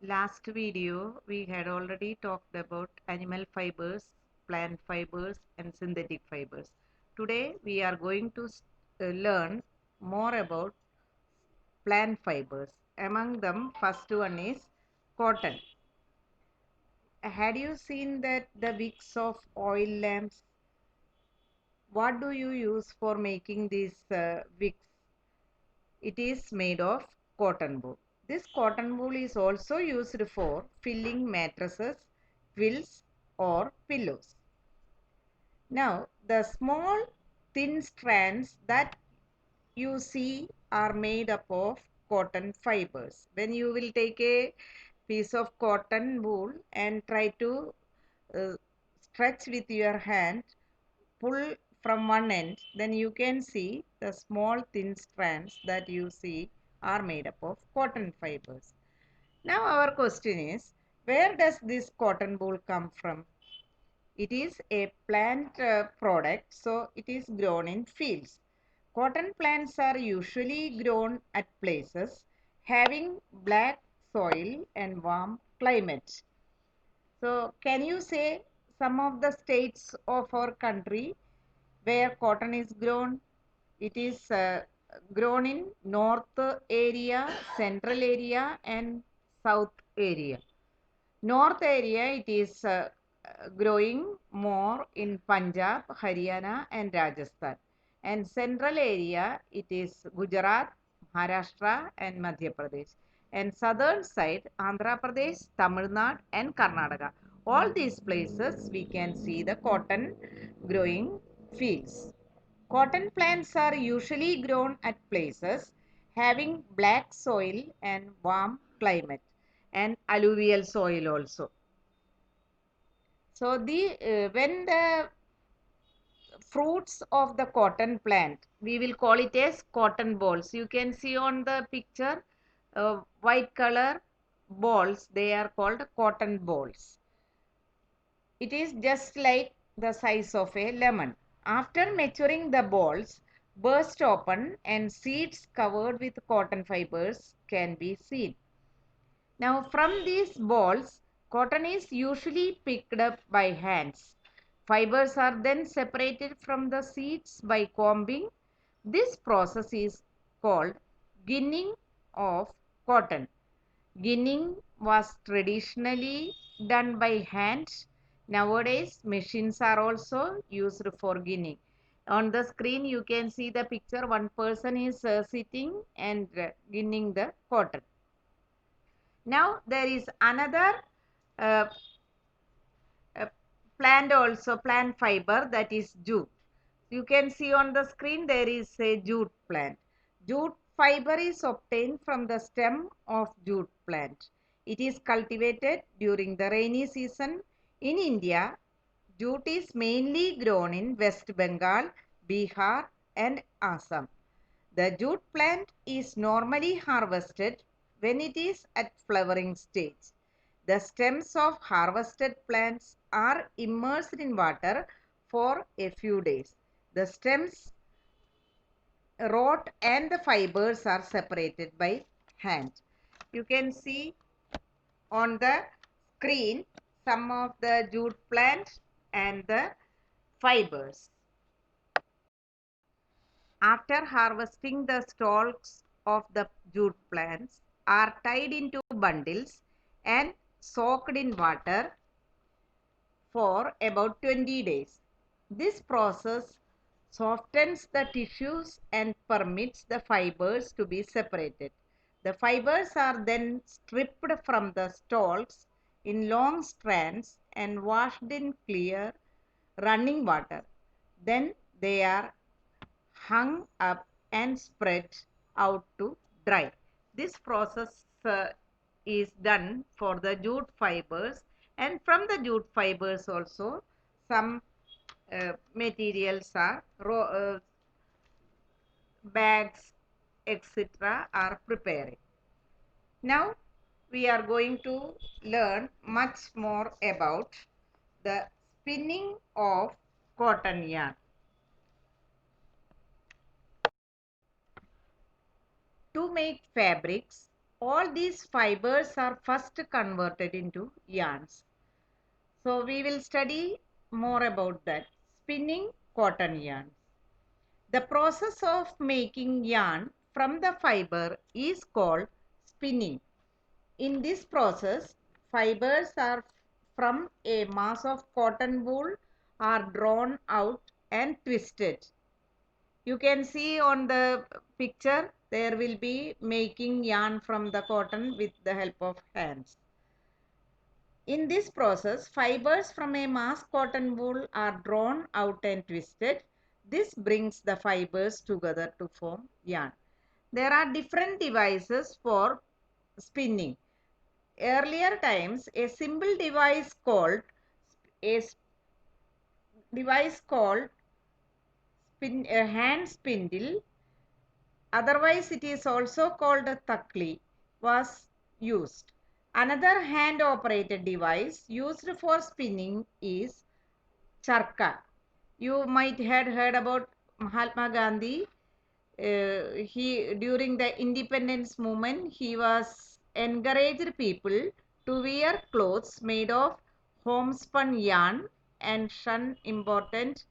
Last video we had already talked about animal fibers, plant fibers and synthetic fibers. Today we are going to learn more about plant fibers. Among them, first one is cotton. Had you seen that the wicks of oil lamps? What do you use for making these wicks? It is made of cotton wool. This cotton wool is also used for filling mattresses, quilts or pillows. Now, the small thin strands that you see are made up of cotton fibers. When you will take a piece of cotton wool and try to uh, stretch with your hand, pull from one end, then you can see the small thin strands that you see are made up of cotton fibers. Now our question is, where does this cotton wool come from? It is a plant product, so it is grown in fields. Cotton plants are usually grown at places having black soil and warm climate. So can you say some of the states of our country where cotton is grown? It is grown in north area, central area and south area. North area it is growing more in Punjab, Haryana and Rajasthan. And central area it is Gujarat, Maharashtra and Madhya Pradesh. And southern side Andhra Pradesh, Tamil Nadu and Karnataka. All these places we can see the cotton growing fields. Cotton plants are usually grown at places having black soil and warm climate and alluvial soil also. So when the fruits of the cotton plant, we will call it as cotton balls. You can see on the picture white color balls, they are called cotton balls. It is just like the size of a lemon. After maturing, the balls burst open and seeds covered with cotton fibers can be seen. Now from these balls, cotton is usually picked up by hands. Fibers are then separated from the seeds by combing. This process is called ginning of cotton. Ginning was traditionally done by hand. Nowadays, machines are also used for ginning. On the screen, you can see the picture. One person is sitting and ginning the cotton. Now, there is another uh, uh, plant also, plant fiber, that is jute. You can see on the screen there is a jute plant. Jute fiber is obtained from the stem of jute plant. It is cultivated during the rainy season. In India, jute is mainly grown in West Bengal, Bihar and Assam. The jute plant is normally harvested when it is at flowering stage. The stems of harvested plants are immersed in water for a few days. The stems rot and the fibers are separated by hand. You can see on the screen some of the jute plant and the fibers. After harvesting, the stalks of the jute plants are tied into bundles and soaked in water for about 20 days. This process softens the tissues and permits the fibers to be separated. The fibers are then stripped from the stalks in long strands and washed in clear running water. Then they are hung up and spread out to dry. This process is done for the jute fibers, and from the jute fibers also some materials are bags etc. are preparing. Now we are going to learn much more about the spinning of cotton yarn. To make fabrics, All these fibers are first converted into yarns. So we will study more about that. Spinning cotton yarn. The process of making yarn from the fiber is called spinning. In this process, fibers are from a mass of cotton wool are drawn out and twisted. You can see on the picture there will be making yarn from the cotton with the help of hands. In this process, fibers from a mass cotton wool are drawn out and twisted. This brings the fibers together to form yarn. There are different devices for spinning. Earlier times, a simple device called a hand spindle, otherwise it is also called a takli, was used. Another hand operated device used for spinning is charka. You might have heard about Mahatma Gandhi. He during the independence movement, he was encouraged people to wear clothes made of homespun yarn and shun imported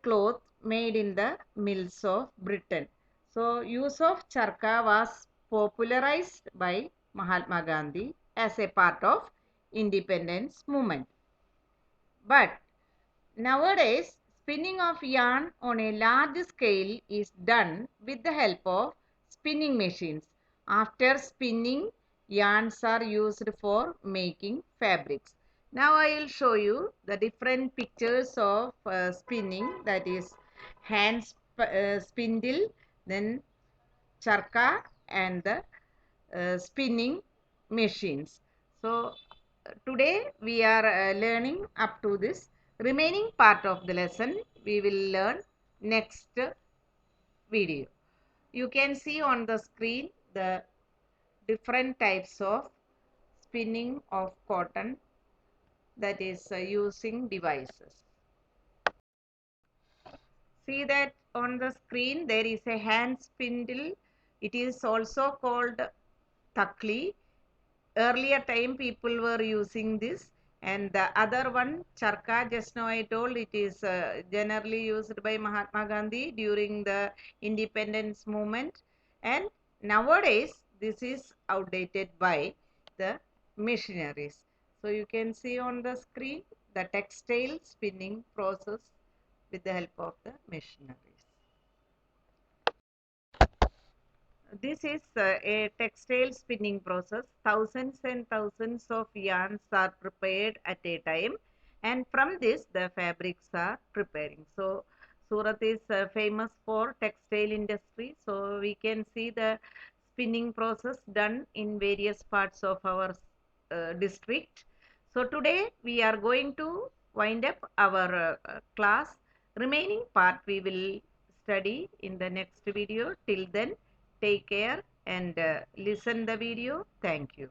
cloth made in the mills of Britain. So use of charka was popularized by Mahatma Gandhi as a part of independence movement. But nowadays, spinning of yarn on a large scale is done with the help of spinning machines. After spinning, yarns are used for making fabrics. Now I will show you the different pictures of spinning, that is spindle, then charka and the spinning machines. So today we are learning up to this. Remaining part of the lesson we will learn next video. You can see on the screen the different types of spinning of cotton, that is using devices. See that on the screen there is a hand spindle. It is also called takli. Earlier time people were using this, and the other one charka, just now I told, it is generally used by Mahatma Gandhi during the independence movement, and nowadays this is outdated by the machineries. So you can see on the screen the textile spinning process with the help of the machineries. This is a textile spinning process. Thousands and thousands of yarns are prepared at a time, and from this the fabrics are preparing. So Surat is famous for textile industry, so we can see the spinning process done in various parts of our district. So today we are going to wind up our class. Remaining part we will study in the next video. Till then, take care and listen the video. Thank you.